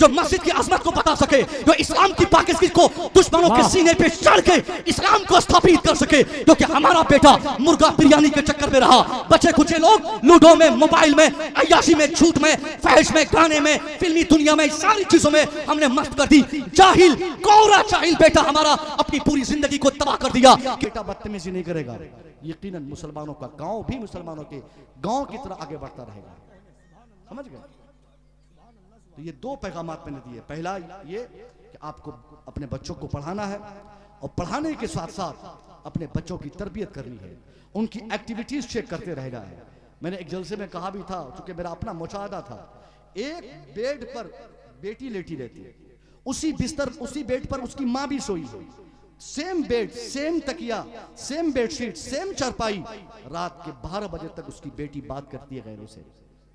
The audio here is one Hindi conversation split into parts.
जो मस्जिद की अजमत को बता सके, जो इस्लाम की पाकिस्तान को दुश्मनों के सीने पे चढ़ के इस्लाम को स्थापित कर सके। क्योंकि हमारा बेटा मुर्गा बिरयानी के चक्कर में रहा, बच्चे कुछ लोग लूडो में, मोबाइल में, अय्याशी में, झूठ में, फहश में, गाने में, फिल्मी दुनिया में, सारी चीजों में हमने मस्त कर दी। जाहिल, कोरा जाहिल बेटा हमारा अपनी पूरी जिंदगी को तबाह कर दिया। बेटा बदतमीजी नहीं करेगा, यकीनन मुसलमानों का गांव भी मुसलमानों के गांव की तरह आगे बढ़ता रहेगा। समझ गए? तो ये दो पैगामात मैंने दिए। पहला ये कि आपको अपने बच्चों को पढ़ाना है और पढ़ाने के साथ साथ अपने बच्चों की तरबियत करनी है, उनकी एक्टिविटीज चेक करते रहना है। मैंने एक जलसे में कहा भी था, चूंकि मेरा अपना मुशाहदा था, एक बेड पर बेटी लेटी रहती है, उसी बिस्तर उसी बेड पर उसकी माँ भी सोई है, सेम बेड, सेम तकिया, सेम बेडशीट, सेम चारपाई। रात के 12 बजे तक उसकी बेटी बात करती है गैरों से,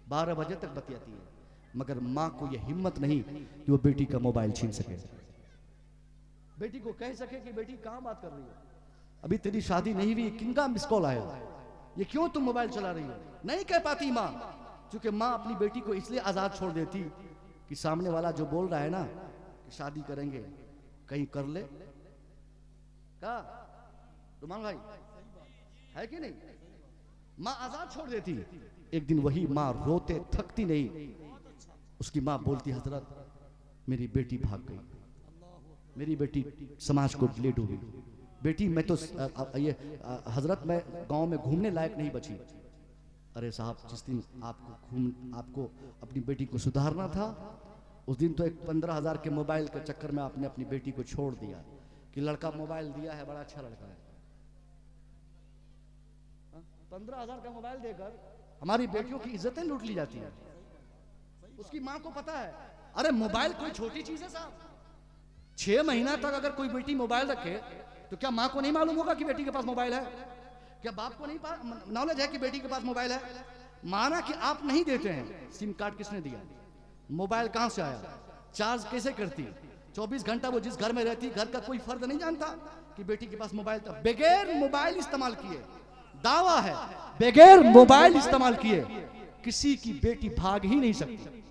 12 बजे तक बतियाती है, मगर माँ को यह हिम्मत नहीं कि वो बेटी का मोबाइल छीन सके, बेटी को कह सके कि बेटी कहाँ बात कर रही है, अभी तेरी शादी नहीं हुई, किनका मिस कॉल आया, ये क्यों तुम मोबाइल चला रही हो? नहीं कह पाती माँ, क्योंकि माँ अपनी बेटी को इसलिए आजाद छोड़ देती कि सामने वाला जो बोल रहा है ना कि शादी करेंगे, कहीं कर ले। क्या रुमान भाई है कि नहीं? माँ आजाद छोड़ देती। एक दिन वही माँ रोते थकती नहीं, उसकी माँ बोलती, हजरत मेरी बेटी भाग गई, मेरी बेटी समाज को ले डूबी, बेटी मैं तो ये हजरत मैं गांव में घूमने लायक नहीं बची। अरे साहब, जिस दिन आपको अपनी बेटी को सुधारना था, उस दिन तो एक 15,000 के मोबाइल के चक्कर में आपने अपनी बेटी को छोड़ दिया कि लड़का मोबाइल दिया है, बड़ा अच्छा लड़का है। 15,000 का मोबाइल देकर हमारी बेटियों की इज्जतें लूट ली जाती है। उसकी माँ को पता है, अरे मोबाइल कोई छोटी चीज है साहब। 6 महीना तक अगर कोई बेटी मोबाइल रखे तो क्या माँ को नहीं मालूम होगा कि बेटी के पास मोबाइल है? क्या बाप को नहीं नॉलेज है कि बेटी के पास मोबाइल है? माना कि आप नहीं देते हैं, सिम कार्ड किसने दिया? मोबाइल कहां से आया? चार्ज कैसे करती? 24 घंटा वो जिस घर में रहती, घर का कोई फर्द नहीं जानता कि बेटी के पास मोबाइल था। बगैर मोबाइल इस्तेमाल किए, दावा है बगैर मोबाइल इस्तेमाल किए किसी की बेटी भाग ही नहीं सकती।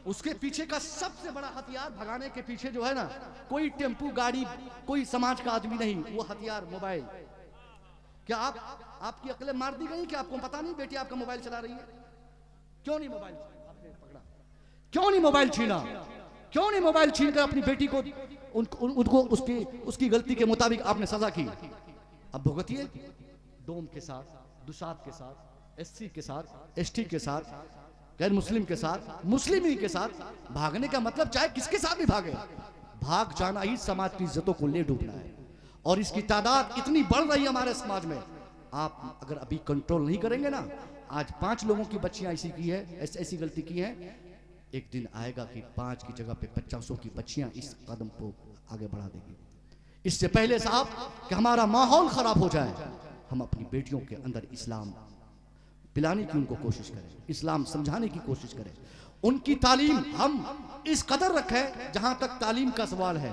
उसके पीछे का सबसे बड़ा हथियार भगाने के पीछे जो है ना, कोई टेम्पू गाड़ी, कोई समाज का आदमी नहीं, वो हथियार मोबाइल। क्या आपकी अकलें मार दी गई कि आपको पता नहीं बेटी आपका मोबाइल चला रही है? क्यों नहीं मोबाइल पकड़ा? क्यों नहीं मोबाइल छीना? क्यों नहीं मोबाइल छीन कर अपनी बेटी को उनको उसकी गलती के मुताबिक आपने सजा की? अब भुगतिए, डोम के साथ, दुसात के साथ, एससी के साथ, एसटी के साथ, गैर मुस्लिम के साथ, मुस्लिम ही के साथ। भागने का मतलब चाहे किसके साथ भी भागे, भाग जाना ही समाज की इज्जतों को ले डूबना है। और इसकी तादाद इतनी बढ़ रही है हमारे समाज में, आप अगर अभी कंट्रोल नहीं करेंगे ना, आज 5 लोगों की बच्चियां ऐसी गलती की है, एक दिन आएगा कि 5 की जगह पे 50 की बच्चियां इस कदम को आगे बढ़ा देंगी। इससे पहले साहब कि हमारा माहौल खराब हो जाए, हम अपनी बेटियों के अंदर इस्लाम पिलाने की उनको कोशिश करें, इस्लाम समझाने की कोशिश करें, उनकी तालीम हम इस कदर रखें। जहां तक तालीम का सवाल है,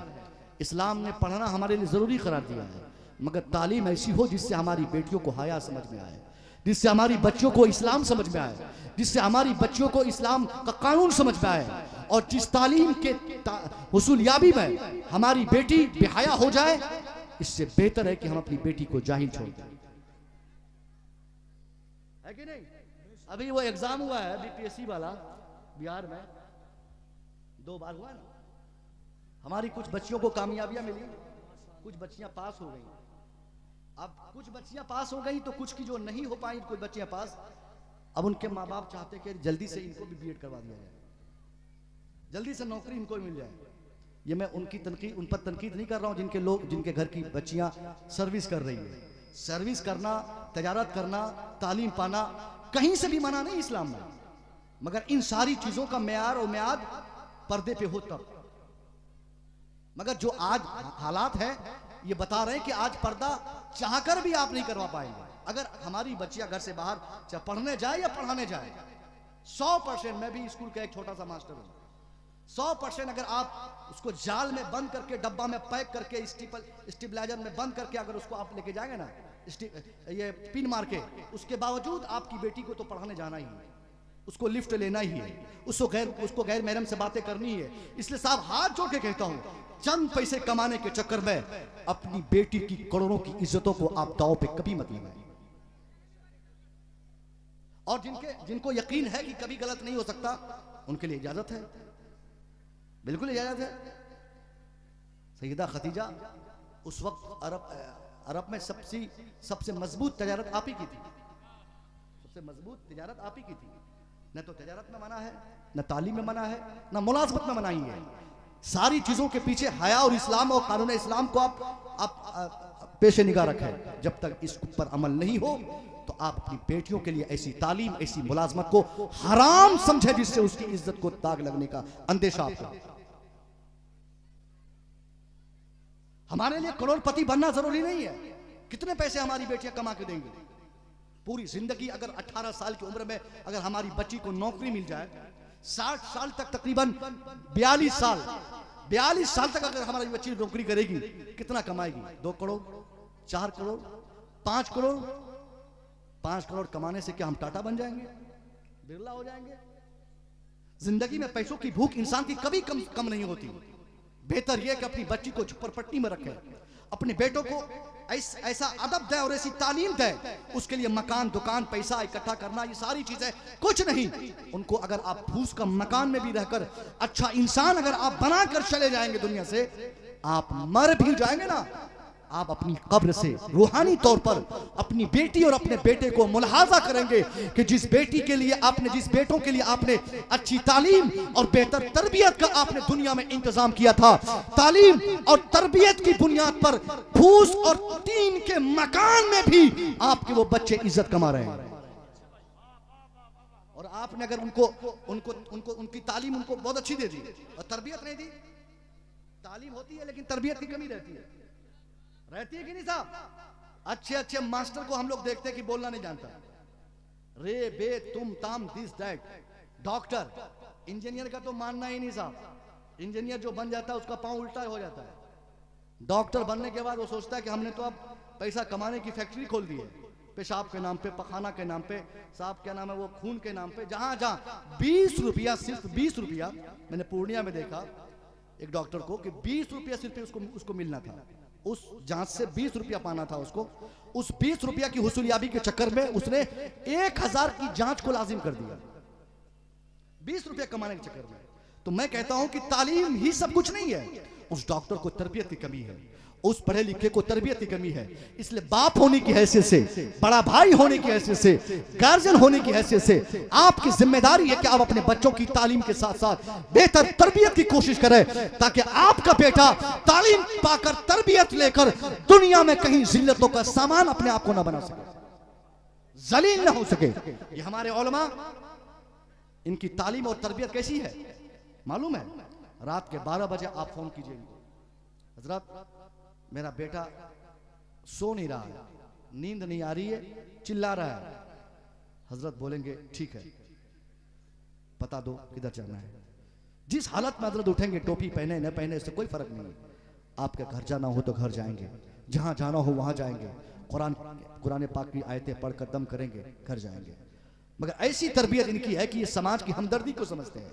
इस्लाम ने पढ़ना हमारे लिए जरूरी करार दिया है, मगर तालीम ऐसी हो जिससे हमारी बेटियों को हया समझ में आए, जिससे हमारी बच्चों को इस्लाम समझ में आए, जिससे हमारी बच्चों को इस्लाम का कानून समझ में आए। और जिस तालीम के हुसूलियाबी में हमारी बेटी बेहया हो जाए, इससे बेहतर है कि हम अपनी बेटी को जाहिल छोड़ दें, है कि नहीं? अभी वो एग्जाम हुआ है बीपीएससी वाला बिहार में, 2 बार हुआ ना। हमारी कुछ बच्चियों को कामयाबियां मिली, कुछ बच्चियां पास हो गई। अब कुछ बच्चियां पास हो गई तो कुछ की जो नहीं हो पाई, कुछ बच्चियां पास। अब उनके माँ बाप चाहते कि जल्दी से इनको भी बीएड करवा दिया जाए, जल्दी से नौकरी इनको भी मिल जाए। ये मैं उन पर तनकीद नहीं कर रहा हूं जिनके घर की बच्चियां सर्विस कर रही है। सर्विस करना, तजारत करना, तालीम पाना कहीं से भी मना नहीं इस्लाम में, मगर इन सारी चीजों का मेयार और म्याद पर्दे पे हो तब। मगर जो आज हालात है ये बता रहे हैं कि आज पर्दा चाहकर भी आप नहीं करवा पाएंगे। अगर हमारी बच्चियां घर से बाहर चाहे पढ़ने जाए या पढ़ाने जाए, 100%, मैं भी स्कूल का एक छोटा सा मास्टर हूं, 100% अगर आप उसको जाल में बंद करके, डब्बा में पैक करके, स्टेबलाइजर में बंद करके अगर उसको आप लेके जाएंगे ना, ये पिन मार के, उसके बावजूद आपकी बेटी को तो पढ़ाने जाना ही है। उसको लिफ्ट लेना ही है, उसको गैर महरम से बातें करनी है। इसलिए साहब हाथ जोड़ के कहता हूं, चंद पैसे कमाने के चक्कर में अपनी बेटी की करोड़ों की इज्जतों को आप दांव पे कभी मत लगाएं। और जिनको यकीन है कि कभी गलत नहीं हो सकता, उनके लिए इजाजत है, बिल्कुल इजाजत है। सैयदा खदीजा उस वक्त अरब में सबसे मजबूत तजारत आप ही की थी, सबसे मजबूत तजारत आप ही की थी। न तो तजारत में मना है, न तालीम में मना है, न मुलाजमत में मनाही है। सारी चीजों के पीछे हया और इस्लाम और कानून इस्लाम को आप पेशे निगाह रखें। जब तक इस पर अमल नहीं हो तो आप अपनी बेटियों के लिए ऐसी तालीम, ऐसी मुलाजमत को हराम समझे जिससे उसकी इज्जत को दाग लगने का अंदेशा आपको। हमारे लिए करोड़पति बनना जरूरी नहीं है। कितने पैसे हमारी बेटियां कमा के देंगी? पूरी जिंदगी अगर 18 साल की उम्र में अगर हमारी बच्ची को नौकरी मिल जाए, 60 साल तक तकरीबन 42 साल तक अगर हमारी बच्ची नौकरी करेगी, कितना कमाएगी? 2 करोड़, 4 करोड़, 5 करोड़। 5 करोड़ कमाने से क्या हम टाटा बन जाएंगे, बिरला हो जाएंगे? जिंदगी में पैसों की भूख इंसान की कभी कम नहीं होती। बेहतर यह कि अपनी बच्ची को झुपड़पट्टी में रखें, अपने बेटों को ऐसा अदब दे और ऐसी तालीम दे। उसके लिए मकान, दुकान, पैसा इकट्ठा करना, ये सारी चीजें कुछ नहीं। उनको अगर आप फूस का मकान में भी रहकर अच्छा इंसान अगर आप बनाकर चले जाएंगे दुनिया से, आप मर भी जाएंगे ना, आप अपनी कब्र से रूहानी तौर पर अपनी बेटी और अपने बेटे को मुलाहाजा करेंगे कि जिस बेटी के लिए आपने, जिस बेटों के लिए आपने अच्छी तालीम और बेहतर तरबियत का आपने दुनिया में इंतजाम किया था, तालीम और तरबियत की बुनियाद पर फूस और टीन के मकान में भी आपके वो बच्चे इज्जत कमा रहे हैं। और आपने अगर उनकी तालीम उनको बहुत अच्छी दे दी और तरबियत नहीं दी, तालीम होती है लेकिन तरबियत की कमी रहती है कि नहीं साहब? अच्छे मास्टर को हम लोग देखते हैं कि बोलना नहीं जानता, रे बे तुम ताम दिस दैट। डॉक्टर, इंजीनियर का तो मानना ही नहीं साहब। इंजीनियर जो बन जाता है उसका पांव उल्टा हो जाता है। डॉक्टर बनने के बाद वो सोचता है कि हमने तो अब पैसा कमाने की फैक्ट्री खोल दी है, पेशाब के नाम पे, पखाना के नाम पे, साहब क्या नाम है वो, खून के नाम पे। जहां 20 रुपया, सिर्फ 20 रुपया, मैंने पूर्णिया में देखा एक डॉक्टर को कि 20 रुपया सिर्फ उसको मिलना था, उस जांच से 20 रुपया पाना था उसको। उस 20 रुपया की हुसूलियाबी के चक्कर में उसने 1000 की जांच को लाजिम कर दिया, 20 रुपया कमाने के चक्कर में। तो मैं कहता हूं कि तालीम ही सब कुछ नहीं है। उस डॉक्टर को तरबियत की कमी है, उस पढ़े लिखे को तरबियत की कमी है। इसलिए बाप होने की हैसियत से, बड़ा भाई होने की हैसियत से, गार्जियन होने की हैसियत से आपकी जिम्मेदारी है कि आप अपने बच्चों की तालीम के साथ साथ बेहतर तरबियत की कोशिश करें, ताकि आपका बेटा तालीम पाकर, तरबियत लेकर दुनिया में कहीं जिल्लतों का सामान अपने आप को ना बना सके, जलील ना हो सके। ये हमारे उलमा, इनकी तालीम और तरबियत कैसी है मालूम है? रात के 12 बजे आप फोन कीजिए, हजरत मेरा बेटा सो नहीं रहा है, नींद नहीं आ रही है, चिल्ला रहा है। हजरत बोलेंगे ठीक है, बता दो किधर जाना है। जिस हालत में हजरत उठेंगे, टोपी पहने न पहने इससे कोई फर्क नहीं। आपके घर जाना हो तो घर जाएंगे, जहां जाना हो वहां जाएंगे, कुरान पाक की आयतें पढ़कर दम करेंगे, घर जाएंगे। मगर ऐसी तरबियत इनकी है कि ये समाज की हमदर्दी को समझते हैं,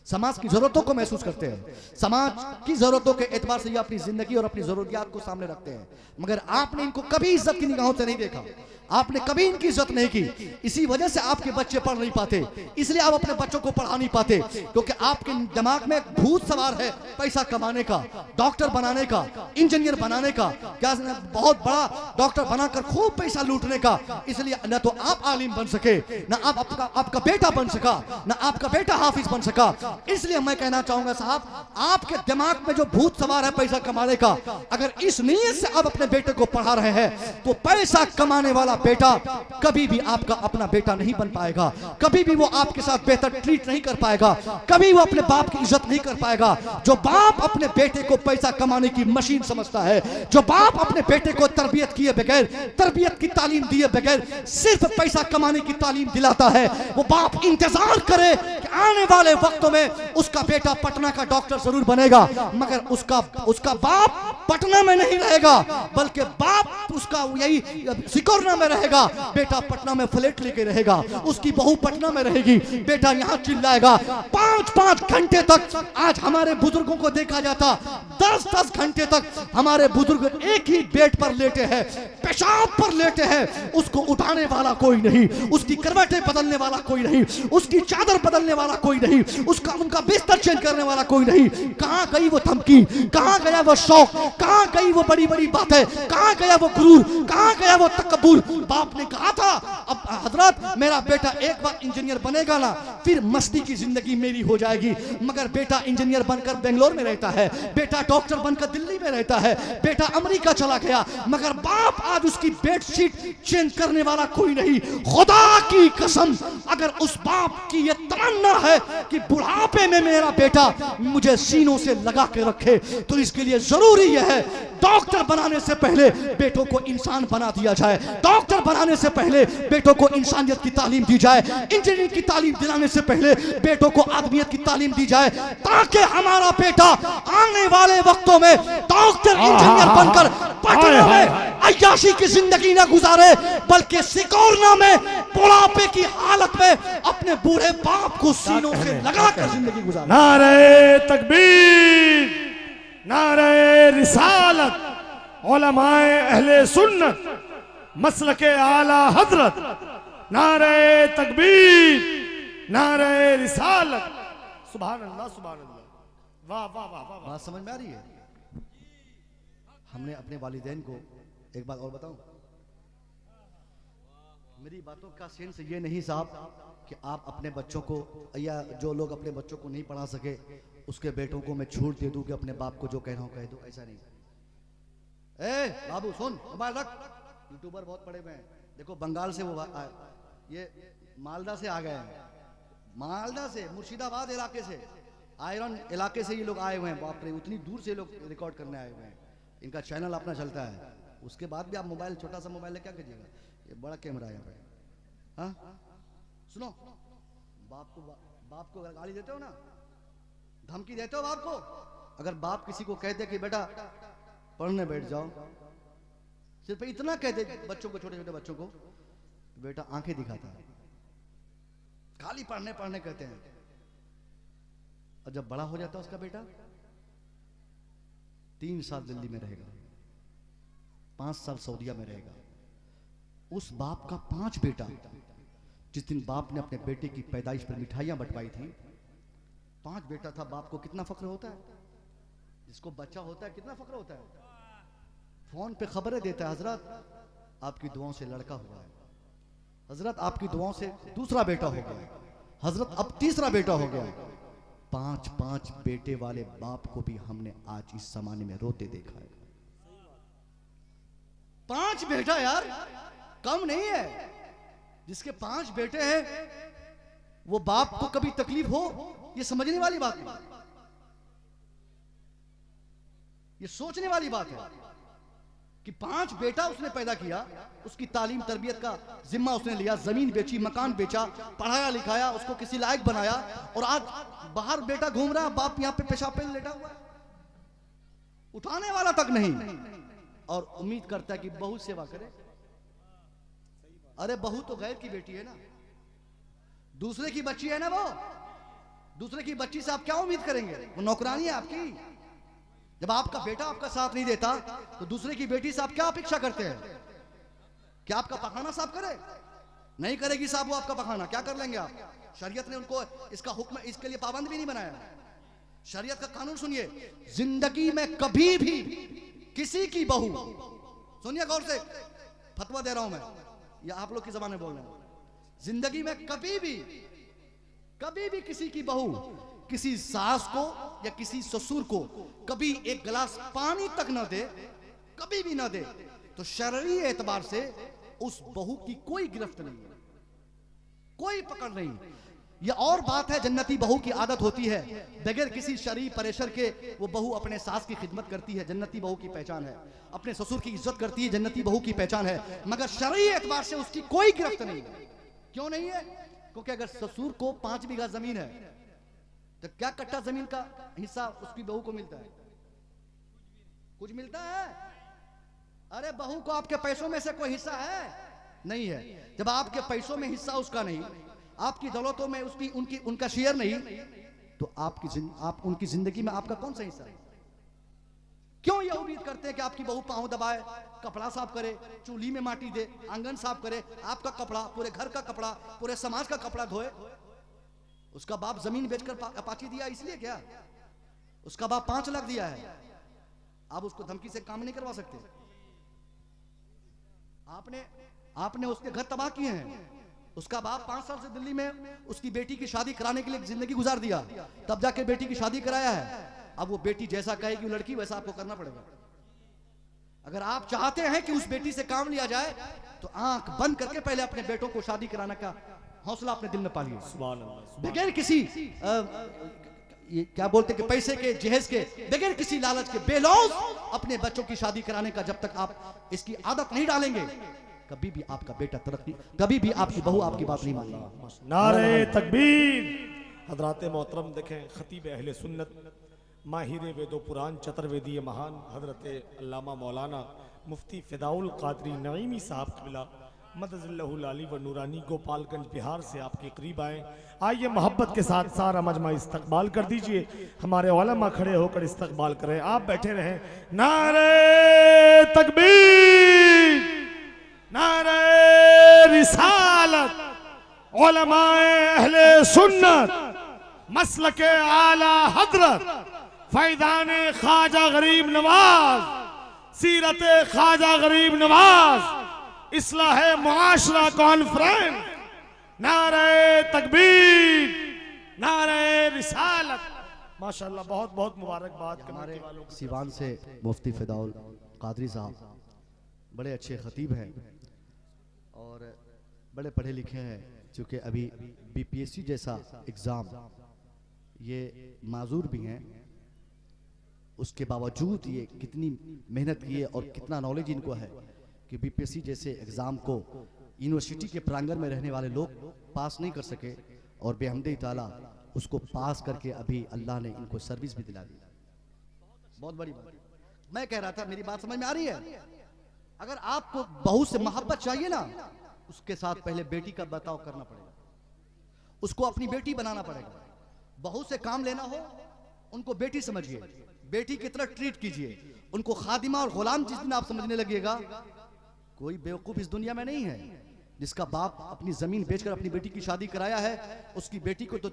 समाज की जरूरतों को महसूस करते हैं, समाज की जरूरतों के एतबार से ये अपनी जिंदगी और अपनी जरूरियात को सामने रखते हैं। मगर आपने इनको कभी इज्जत की निगाहों से नहीं देखा, आपने कभी इनकी इज्जत नहीं की। इसी वजह से आपके बच्चे पढ़ नहीं पाते, इसलिए आप अपने बच्चों को पढ़ा नहीं पाते, क्योंकि आपके दिमाग में भूत सवार है पैसा कमाने का, डॉक्टर बनाने का, इंजीनियर बनाने का, क्या बहुत बड़ा डॉक्टर बनाकर खूब पैसा लूटने का। इसलिए न तो आप आलिम बन सके, न आपका बेटा बन सका, न आपका बेटा हाफिज बन सका। इसलिए मैं कहना चाहूंगा साहब, आपके दिमाग में जो भूत सवार है पैसा कमाने का, अगर इस नीयत से आप अपने बेटे को पढ़ा रहे हैं तो पैसा कमाने वाला बेटा कभी भी आपका अपना बेटा नहीं बन पाएगा, कभी भी वो आपके साथ बेहतर ट्रीट नहीं कर पाएगा, कभी वो अपने बाप की इज्जत नहीं कर पाएगा। जो बाप अपने बेटे को पैसा कमाने की मशीन समझता है, जो बाप अपने बेटे को तरबियत किए बगैर, तरबियत की तालीम दिए बगैर सिर्फ पैसा कमाने की तालीम दिलाता है, वो बाप इंतजार करे कि आने वाले वक्तों में उसका बेटा पटना का डॉक्टर जरूर बनेगा, मगर उसका बाप पटना में नहीं रहेगा, बल्कि बाप उसका यही सिकोरना में रहेगा, बेटा पटना में फ्लैट लेके रहेगा, उसकी बहू पटना में रहेगी, बेटा यहाँ चिल्लाएगा। 5-5 घंटे तक आज हमारे बुजुर्गों को देखा जाता, 10-10 घंटे तक हमारे बुजुर्ग एक ही बेड पर लेटे हैं, पेशाब पर लेटे हैं, उसको उठाने वाला कोई नहीं, उसकी करवटें बदलने वाला कोई नहीं, उसकी चादर बदलने वाला कोई नहीं, उनका बिस्तर चेंज करने वाला कोई नहीं। कहां गई वो धमकी, कहां गया वो शौक, कहां गई वो बड़ी बड़ी बातें, कहां गया वो गुरूर, कहां गया वो तकब्बुर। बाप ने कहा था अब हजरत मेरा बेटा एक बार इंजीनियर बनेगा ना, फिर मस्ती की जिंदगी मेरी हो जाएगी, मगर बेटा इंजीनियर बनकर बेंगलोर में रहता है, बेटा डॉक्टर बनकर दिल्ली में रहता है, बेटा अमेरिका चला गया, मगर बाप आज उसकी बेडशीट चेंज करने वाला कोई नहीं। खुदा की कसम, अगर उस बाप की ये तमन्ना है कि बुढ़ापे में मेरा बेटा मुझे सीनों से लगा के रखे, तो इसके लिए जरूरी यह है डॉक्टर बनाने से पहले बेटों को इंसान बना दिया जाए, डॉक्टर बनाने से पहले बेटों को इंसानियत की तालीम दी जाए, इंजीनियरिंग की तालीम दिलाने से पहले बेटों को आदमियत की तालीम दी जाए, ताकि हमारा बेटा आने वाले वक्तों में डॉक्टर इंजीनियर बनकर पटना में अय्याशी की जिंदगी ना गुजारे, बल्कि सिकोरना में बुढ़ापे की हालत में अपने बूढ़े बाप को सीनों से लगाकर जिंदगी गुजारे। नारे तकबीर, नारे रिसालत, उलमाए अहले सुन्नत, मसलके आला हजरत, नारे तकबीर, नारे रिसालत। सुभान अल्लाह, सुभान अल्लाह, वाह वाह वाह वाह। बात समझ में आ रही है? हमने अपने वालिदैन को एक बात और बताऊं, मेरी बातों का सेंस ये नहीं साहब कि आप अपने बच्चों को, या जो लोग अपने बच्चों को नहीं पढ़ा सके उसके बेटों को मैं छूट दे दूं कि अपने बाप को जो कह रहा हूं कह दो, ऐसा नहीं। ए बाबू सुन, मोबाइल रख, यूट्यूबर बहुत पड़े हुए हैं, देखो बंगाल से वो ये मालदा से आ गए हैं, मालदा से, मुर्शिदाबाद इलाके से, आयरन इलाके से ये लोग आए हुए हैं, बाप रे उतनी दूर से लोग रिकॉर्ड करने आए हुए हैं, इनका चैनल अपना चलता है, उसके बाद भी आप मोबाइल, छोटा सा मोबाइल है, क्या कीजिएगा, ये बड़ा कैमरा है यहाँ पे। हाँ सुनो, बाप को अगर गाली देते हो ना, धमकी देते हो बाप को, अगर बाप किसी को कहते कि बेटा पढ़ने बैठ जाओ, सिर्फ इतना कहते बच्चों को, छोटे छोटे बच्चों को, बेटा आंखें दिखाता है, खाली पढ़ने पढ़ने कहते हैं, और जब बड़ा हो जाता है उसका बेटा 3 साल दिल्ली में रहेगा, 5 साल सऊदीया में रहेगा, उस बाप का 5 बेटा, जिस दिन बाप ने अपने बेटे की पैदाइश पर मिठाइयां बंटवाई थी, 5 बेटा था, बाप को कितना फख्र होता है, जिसको बच्चा होता है कितना फख्र होता है, फोन पे खबरें देता है, हजरत आपकी दुआओं से लड़का हुआ है, हजरत आपकी दुआओं से दूसरा बेटा हो गया, हजरत अब तीसरा बेटा हो गया। 5-5 बेटे वाले बाप को भी हमने आज इस जमाने में रोते देखा है। 5 बेटा यार कम नहीं है, जिसके 5 बेटे हैं वो बाप को कभी तकलीफ हो, ये समझने वाली बात है, ये सोचने वाली बात है कि 5 बेटा उसने पैदा किया, उसकी तालीम तरबियत का जिम्मा उसने लिया, जमीन बेची, मकान बेचा, पढ़ाया लिखाया, उसको किसी लायक बनाया, और आज बाहर बेटा घूम रहा है, बाप यहां पे पेशाब पे लेटा हुआ है, उठाने वाला तक नहीं, और उम्मीद करता है कि बहू सेवा करे। अरे बहू तो गैर की बेटी है ना, दूसरे की बच्ची है ना, वो दूसरे की बच्ची से आप क्या उम्मीद करेंगे, वो नौकरानी है आपकी। जब आपका बेटा आपका साथ नहीं देता तो दूसरे की बेटी से आप क्या अपेक्षा करते हैं, क्या आपका पखाना साफ करे? नहीं करेगी साहब वो आपका पखाना, क्या कर लेंगे आप? शरीयत ने उनको इसका हुक्म, इसके लिए पाबंद भी नहीं बनाया। शरीयत का कानून सुनिए, जिंदगी में कभी भी किसी की बहू, सुनिए गौर से, फतवा दे रहा हूं मैं, या आप लोग की जबान में बोल रहा हूं, जिंदगी में कभी भी किसी की बहू किसी सास को या किसी ससुर को कभी एक गिलास पानी तक न दे, कभी भी न दे, तो शरई एतबार से उस बहू की कोई गिरफ्त नहीं है, कोई पकड़ नहीं। यह और बात है, जन्नती बहू की आदत होती है बगैर किसी शरई प्रेशर के वो बहू अपने सास की खिदमत करती है, जन्नती बहू की पहचान है, अपने ससुर की इज्जत करती है, जन्नती बहू की पहचान है, मगर शरई एतबार से उसकी कोई गिरफ्त नहीं है। क्यों नहीं है? क्योंकि अगर ससुर को 5 बीघा जमीन है, तो क्या कट्टा जमीन का हिस्सा उसकी बहू को मिलता है? कुछ मिलता है? अरे बहू को आपके पैसों में से कोई हिस्सा है? नहीं है। जब आपके पैसों में हिस्सा उसका नहीं, आपकी दौलतों में उसकी उनका शेयर नहीं, तो आप उनकी जिंदगी में आपका कौन सा हिस्सा है? क्यों ये उम्मीद करते हैं कि आपकी बहू पांव दबाए, कपड़ा साफ करे, चूल्ही में माटी दे, आंगन साफ करे, आपका कपड़ा, पूरे घर का कपड़ा, पूरे समाज का कपड़ा धोए? उसका बाप जमीन बेचकर अपाची दिया इसलिए क्या? उसका बाप 5 लाख दिया है, आप उसको धमकी से काम नहीं करवा सकते। आपने उसके घर तबाह किए हैं। उसका बाप 5 साल से दिल्ली में उसकी बेटी की शादी कराने के लिए जिंदगी गुजार दिया, तब जाके बेटी की शादी कराया है। अब वो बेटी जैसा कहेगी वो लड़की वैसा आपको करना पड़ेगा। अगर आप चाहते हैं कि उस बेटी से काम लिया जाए तो आंख बंद करके पहले अपने बेटों को शादी कराने का हौसला अपने दिल में पालिए, बगैर किसी ये क्या बोलते कि पैसे के जहेज के, बगैर किसी लालच के बेलौस अपने बच्चों की शादी कराने का जब तक आप इसकी आदत नहीं डालेंगे, कभी भी आपका बेटा तरक्की, कभी भी आपकी बहू आपकी बात नहीं मानेगी। नारे तकबीर। हजरात मोहतरम देखें, खतीब अहले सुन्नत, माहिर वेदो पुराण, चतुर्वेदीय महान हजरत अल्लामा मौलाना मुफ्ती फिदाउल कादरी नईमी साहब क़िबला मदज़िल्लहुल आली व नूरानी गोपालगंज बिहार से आपके करीब आए। आइए मोहब्बत के साथ सारा मजमा इस्तकबाल कर दीजिए। हमारे उलमा खड़े होकर इस्तकबाल करें, आप बैठे रहें। नारे तकबीर, नारे रिसालत, उलमाए अहले सुन्नत मसलके आला हजरत फैज़ान ख्वाजा गरीब नवाज, सीरत ख्वाजा गरीब नवाज, इस्लाह मुआशरा कॉन्फ्रेंस, नारे तकबीर, नारे रिसालत। माशाअल्लाह, बहुत बहुत मुबारकबाद। हमारे सिवान से मुफ्ती फिदाउल कादरी साहब बड़े अच्छे खतीब हैं और बड़े पढ़े लिखे हैं। चूँकि अभी बीपीएससी जैसा एग्ज़ाम ये माजूर भी हैं, उसके बावजूद ये कितनी मेहनत की है और कितना नॉलेज इनको है कि बीपीएससी जैसे एग्ज़ाम को यूनिवर्सिटी के प्रांगण में रहने वाले लोग पास नहीं कर सके, और बेहमदे ताला उसको पास करके अभी अल्लाह ने इनको सर्विस भी दिला दी। बहुत बड़ी बात। मैं कह रहा था, मेरी बात समझ में आ रही है? अगर आपको बहू से मोहब्बत चाहिए ना, उसके साथ पहले बेटी का बर्ताव करना पड़ेगा, उसको अपनी बेटी बनाना पड़ेगा। बहू से काम लेना हो, उनको बेटी समझिए, बेटी की तरह ट्रीट कीजिए, उनको खादिमा और गुलाम जिस दिन आप समझने लगिएगा, कोई बेवकूफ इस दुनिया में नहीं है जिसका बाप अपनी जमीन बेचकर अपनी बेटी की शादी कराया है। उसकी बेटी को तो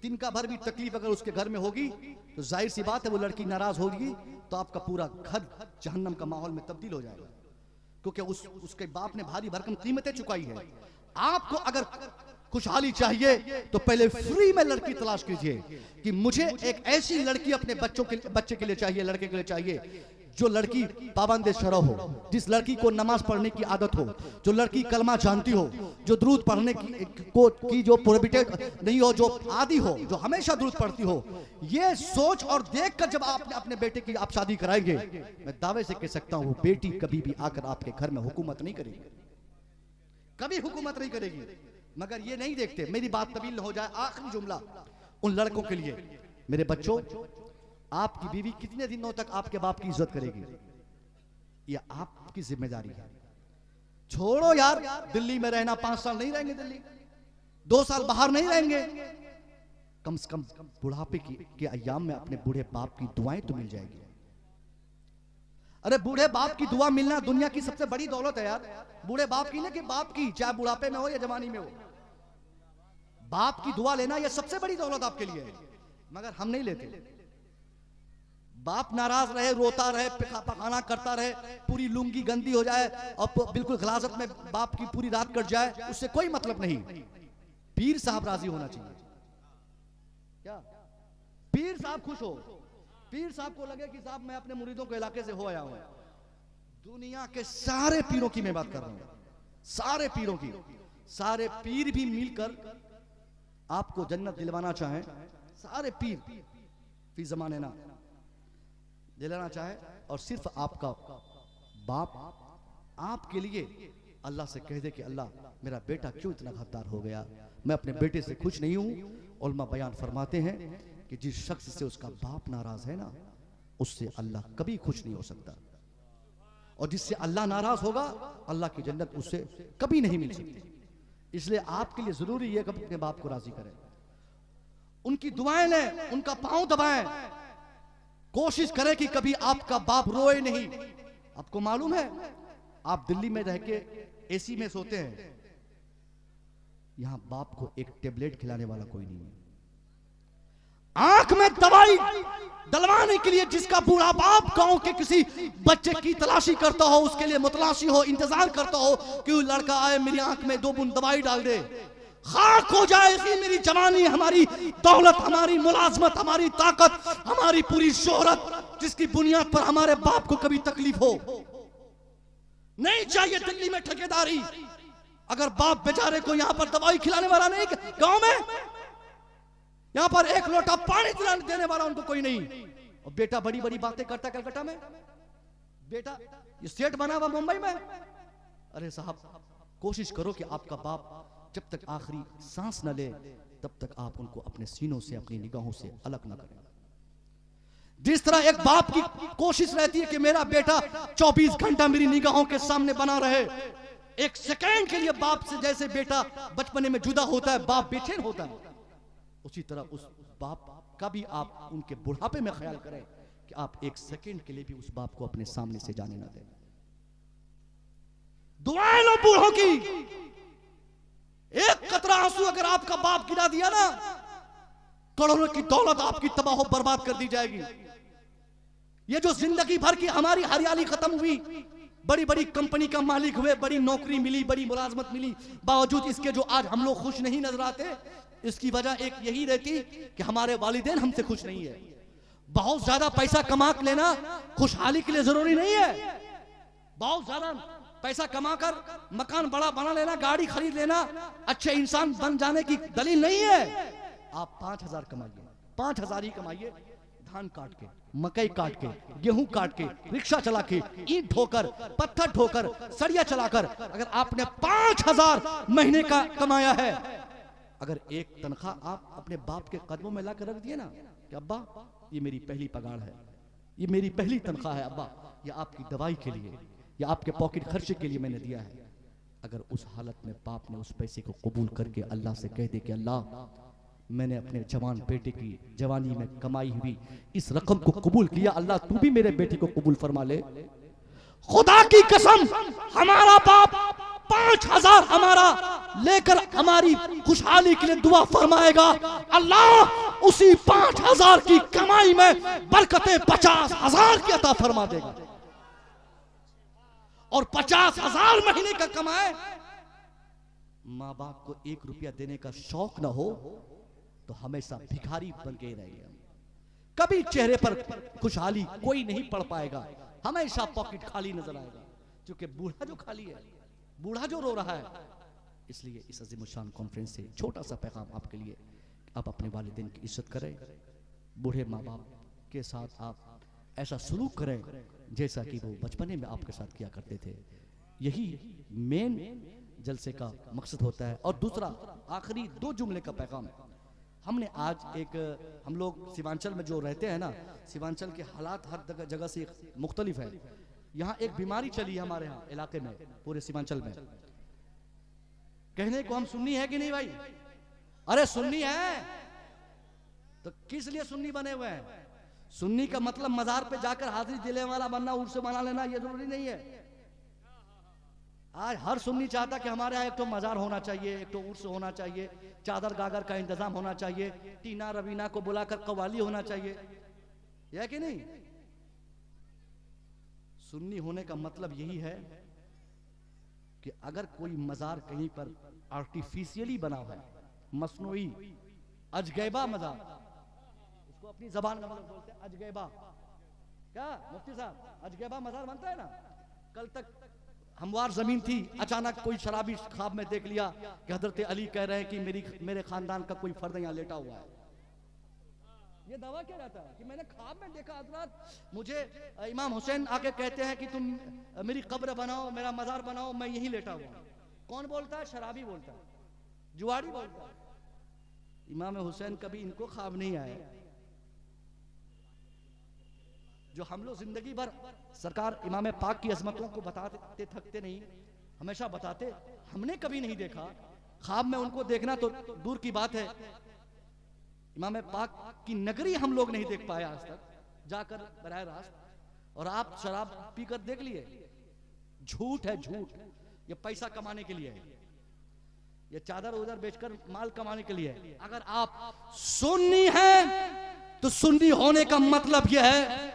तिनका भर भी तकलीफ अगर उसके घर में होगी तो जाहिर सी बात है वो लड़की नाराज होगी, तो आपका पूरा घर जहन्नम का माहौल में तब्दील हो जाएगा, क्योंकि उसके बाप ने भारी भरकम कीमतें चुकाई है। आपको अगर खुशहाली चाहिए तो पहले फ्री में लड़की तलाश कीजिए कि मुझे एक ऐसी लड़की अपने बच्चे के लिए चाहिए, लड़के के लिए चाहिए, जो लड़की पाबंद शरअ हो, जिस लड़की को नमाज पढ़ने की आदत हो, जो लड़की कलमा जानती हो, जो दुरूद पढ़ने की जो प्रोहिबिटेड नहीं हो, जो आदी हो, जो हमेशा दुरूद पढ़ती हो। ये सोच और देखकर जब आप अपने बेटे की आप शादी कराएंगे, मैं दावे से कह सकता हूँ बेटी कभी भी आकर आपके घर में हुकूमत नहीं करेगी, कभी हुकूमत नहीं करेगी। मगर ये नहीं देखते, मेरी बात तवील हो जाए, आखिरी जुमला उन लड़कों के लिए, मेरे बच्चों, आपकी बीवी कितने दिनों तक आपके बाप की इज्जत करेगी, ये आपकी जिम्मेदारी है। छोड़ो यार, दिल्ली में रहना 5 साल नहीं रहेंगे, दिल्ली 2 साल बाहर नहीं रहेंगे, कम से कम बुढ़ापे के अय्याम में अपने बूढ़े बाप की दुआएं तो मिल जाएगी। अरे बूढ़े बाप की दुआ मिलना दुनिया की सबसे बड़ी दौलत है यार। बूढ़े बाप की ना कि बाप की, चाहे बुढ़ापे में हो या जवानी में हो, बाप की दुआ लेना यह सबसे बड़ी दौलत आपके लिए है। मगर हम नहीं लेते। बाप नाराज रहे, रोता रहे, पखाना करता रहे, पूरी लुंगी गंदी हो जाए और बिल्कुल गलाजत में बाप की पूरी रात कट जाए, उससे कोई मतलब नहीं। पीर साहब राजी होना चाहिए। क्या पीर साहब खुश हो, पीर साहब को लगे कि साहब मैं अपने मुरीदों के इलाके से हो आया हूं। दुनिया के सारे पीरों की मैं बात कर रहा हूं, सारे पीरों की, सारे पीर भी मिलकर आपको जन्नत दिलवाना चाहें, सारे पीर फी ज़माने ना दिलाना चाहे, और सिर्फ आपका बाप आपके लिए अल्लाह से कह दे कि अल्लाह मेरा बेटा क्यों इतना गद्दार हो गया, मैं अपने बेटे से खुश नहीं हूं। उलमा बयान फरमाते हैं कि जिस शख्स से उसका बाप नाराज है ना, उससे अल्लाह कभी खुश नहीं हो सकता, और जिससे अल्लाह नाराज होगा अल्लाह की जन्नत उससे कभी नहीं मिल सकती। इसलिए आपके लिए जरूरी है कि अपने बाप को राजी करें, उनकी दुआएं लें, उनका पांव दबाएं, कोशिश करें कि कभी आपका बाप रोए नहीं। आपको मालूम है, आप दिल्ली में रह के एसी में सोते हैं, यहां बाप को एक टेबलेट खिलाने वाला कोई नहीं है। आंख में दवाई डलवाने के लिए जिसका बूढ़ा बाप गांव के किसी बच्चे की तलाशी करता हो, उसके लिए मुतलाशी हो, इंतजार करता हो कि वो लड़का आए मेरी आंख में 2 बूंद दवाई डाल दे, खाक हो जाएगी मेरी जवानी, हमारी दौलत, हमारी मुलाजमत, हमारी ताकत, हमारी पूरी शोहरत, जिसकी बुनियाद पर हमारे बाप को कभी तकलीफ हो। नहीं चाहिए दिल्ली में ठेकेदारी। अगर बाप बेचारे को यहां पर दवाई खिलाने वाला नहीं, गांव में यहां पर एक लोटा पानी देने वाला उनको कोई नहीं, और बेटा बड़ी बड़ी बातें करता कलकत्ता में, बेटा ये सेठ बना हुआ मुंबई में। अरे साहब, कोशिश करो कि आपका बाप जब तक आखिरी सांस न ले तब तक आप उनको अपने सीनों से, अपनी निगाहों से अलग न करें। जिस तरह एक बाप की कोशिश रहती है कि मेरा बेटा 24 घंटा मेरी निगाहों के सामने बना रहे, एक सेकंड के लिए बाप से जैसे बेटा बचपने में जुदा होता है, बाप बेचैन होता है, उसी तरह उस बाप का भी आप उनके बुढ़ापे में ख्याल करें कि आप एक सेकंड के लिए भी उस बाप को अपने सामने से जाने ना दें। दुआएं लो बूढ़ों की, एक कतरा आंसू अगर आपका बाप गिरा दिया ना, करोड़ों की दौलत आपकी तबाह बर्बाद कर दी जाएगी। ये जो जिंदगी भर की हमारी हरियाली खत्म हुई, बड़ी बड़ी कंपनी का मालिक हुए, बड़ी नौकरी मिली, बड़ी मुलाजमत मिली, बावजूद इसके जो आज हम लोग खुश नहीं नजर आते, इसकी वजह एक यही रहती कि हमारे वालिदैन हमसे खुश नहीं है। बहुत ज्यादा पैसा कमा लेना खुशहाली के लिए जरूरी नहीं है। बहुत ज्यादा पैसा कमाकर मकान बड़ा बना लेना, गाड़ी खरीद लेना अच्छे इंसान बन जाने की दलील नहीं है। आप 5,000 कमाइए, 5,000 ही कमाइए, धान काट के, मकई काट के, गेहूं काट के, रिक्शा चला के, ईंट ढोकर, पत्थर ढोकर, सरिया चलाकर, अगर आपने 5,000 महीने का कमाया है, अगर एक तनख्वाह आप अपने बाप के कदमों में लाकर रख दिए ना कि अब्बा ये मेरी पहली पगार है, ये मेरी पहली तनख्वाह है अब्बा, ये आपकी दवाई के लिए या आपके पॉकेट खर्चे के लिए मैंने दिया है। अगर उस हालत में बाप ने उस पैसे को कबूल करके अल्लाह से कह दे कि अल्लाह मैंने अपने जवान बेटे की जवानी में कमाई हुई इस रकम को कबूल किया, अल्लाह तू भी मेरे बेटे को कबूल फरमा ले। खुदा की कसम, हमारा बाप 5,000 हमारा लेकर हमारी खुशहाली के लिए दुआ फरमाएगा, अल्लाह उसी 5,000 की कमाई में बरकतें 50,000 की अता फरमा देगा। और 50,000 महीने का कमाए, माँ बाप को 1 रुपया देने का शौक ना हो तो हमेशा भिखारी बन के रहेगा। कभी चेहरे पर खुशहाली कोई नहीं पड़ पाएगा, हमेशा पॉकेट खाली नजर आएगा, क्योंकि बूढ़ा जो खाली है, बूढ़ा जो रो रहा है। इसलिए इस अजीमुशान कॉन्फ्रेंस से छोटा सा पैगाम आपके लिए, आप अपने वालिदैन की इज्जत करें, बूढ़े माँ बाप के साथ आप ऐसा सलूक करें जैसा कि वो बचपने में आपके साथ किया करते थे। यही मेन जलसे का मकसद होता है। और दूसरा आखिरी 2 जुमले का पैगाम है। हमने आज एक, हम लोग सीमांचल में जो रहते हैं ना, सीमांचल के हालात हर जगह से मुख्तलिफ है। यहाँ एक बीमारी चली है हमारे यहाँ इलाके में, पूरे सीमांचल में। कहने को हम सुन्नी है कि नहीं भाई? अरे सुन्नी है तो किस लिए सुन्नी बने हुए हैं? सुन्नी का मतलब मजार पे जाकर हाजिरी देने वाला बनना, उर्स मना लेना, ये जरूरी नहीं है। आज हर सुन्नी चाहता कि हमारे यहाँ एक तो मजार होना चाहिए, एक तो उर्स होना चाहिए, चादर गागर का इंतजाम होना चाहिए, टीना रवीना को बुलाकर कव्वाली होना चाहिए, यह कि नहीं? सुन्नी होने का मतलब यही है कि अगर कोई मजार कहीं पर आर्टिफिशियली बना हुआ है, मसनूई अजगैबा मजार, उसको अपनी जबान में बोलते हैं अजगैबा। क्या मुफ्ती साहब, अजगैबा मजार बनता है ना। कल तक हमवार जमीन थी, अचानक कोई शराबी ख्वाब में देख लिया कि हजरत अली कह रहे हैं कि मेरे खानदान का कोई फर्द यहाँ लेटा हुआ है। ये दावा क्या रहता है कि मैंने ख्वाब में देखा हजरत, मुझे इमाम हुसैन आके कहते हैं कि तुम मेरी कब्र बनाओ, मेरा मजार बनाओ, मैं यहीं लेटा हुआ। कौन बोलता है? शराबी बोलता है, जुआरी बोलता है। इमाम हुसैन कभी इनको ख्वाब नहीं आया, जो हम लोग जिंदगी भर सरकार इमाम पाक की अजमतों को बताते थकते नहीं, हमेशा बताते, हमने कभी नहीं देखा। ख्वाब में उनको देखना तो दूर की बात है, इमाम पाक की नगरी हम लोग नहीं देख पाए आज तक जाकर बराह रास्त। और आप शराब पीकर देख लिए, झूठ है झूठ, ये पैसा कमाने के लिए है, ये चादर उधर बेचकर माल कमाने के लिए है। अगर आप सुन्नी हैं तो सुन्नी होने का मतलब यह है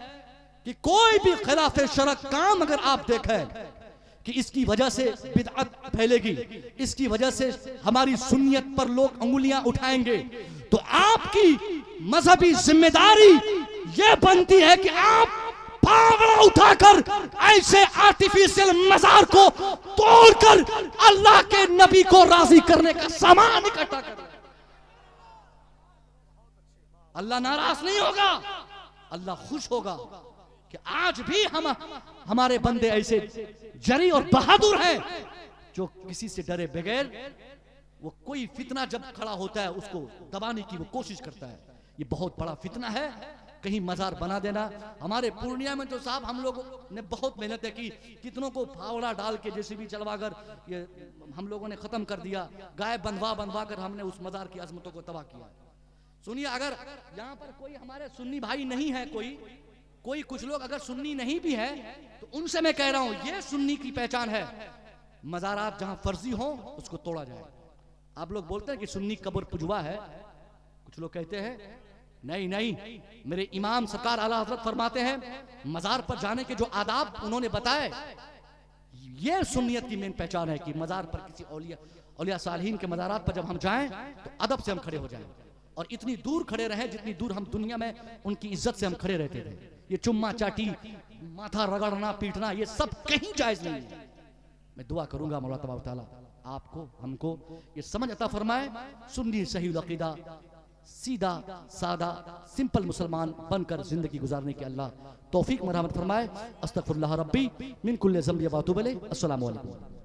कि कोई भी खिलाफ शरअ काम अगर आप देखें कि इसकी वजह से बिदअत फैलेगी, इसकी वजह से हमारी सुन्नियत पर लोग अंगुलियां उठाएंगे, तो आपकी मजहबी जिम्मेदारी यह बनती है कि आप फावड़ा उठाकर ऐसे आर्टिफिशियल मजार को तोड़कर अल्लाह के नबी को राजी करने का सामान इकट्ठा करें। अल्लाह नाराज नहीं होगा, अल्लाह खुश होगा कि आज भी हमारे बंदे ऐसे जरी और बहादुर हैं जो किसी से डरे बगैर वो कोई फितना जब खड़ा होता है उसको दबाने की वो कोशिश करता है। ये बहुत बड़ा फितना है, कहीं मजार बना देना। हमारे पूर्णिया में तो साहब हम लोगों ने बहुत मेहनत की, कितनों को फावड़ा डाल के जैसे भी चलवाकर ये हम लोगों ने खत्म कर दिया, गाय बंधवा कर हमने उस मजार की अजमतों को तबाह किया। सुनिए, अगर यहाँ पर कोई हमारे सुन्नी भाई नहीं है, कोई कुछ लोग अगर सुन्नी नहीं भी है तो उनसे मैं कह रहा हूं ये सुन्नी की पहचान है, मजारात जहां फर्जी हो उसको तोड़ा जाए। आप लोग बोलते हैं कि सुन्नी कब्र पुजवा है, कुछ लोग कहते हैं नहीं, मेरे इमाम सरकार आला हजरत फरमाते हैं मजार पर जाने के जो आदाब उन्होंने बताए, ये सुन्नियत की मेन पहचान है कि मजार पर किसी औलिया सालिहीन के मजारात पर जब हम जाएं तो अदब से हम खड़े हो जाएं और इतनी दूर खड़े रहे जितनी दूर हम दुनिया में उनकी इज्जत से हम खड़े रहते थे। ये चुम्मा चाटी, माथा रगड़ना, पीटना, ये सब कहीं जायज नहीं है। मैं दुआ करूंगा मौला तबारक तआला आपको हमको ये समझ अता फरमाए, सुन्नी सही अकीदा, सीधा सादा सिंपल मुसलमान बनकर जिंदगी गुजारने की अल्लाह तौफीक मरहमत फरमाए। अस्तगफिरुल्लाह रब्बी मिन कुल्ली ज़ंबि व अतूबु इलैह। अस्सलामु अलैकुम।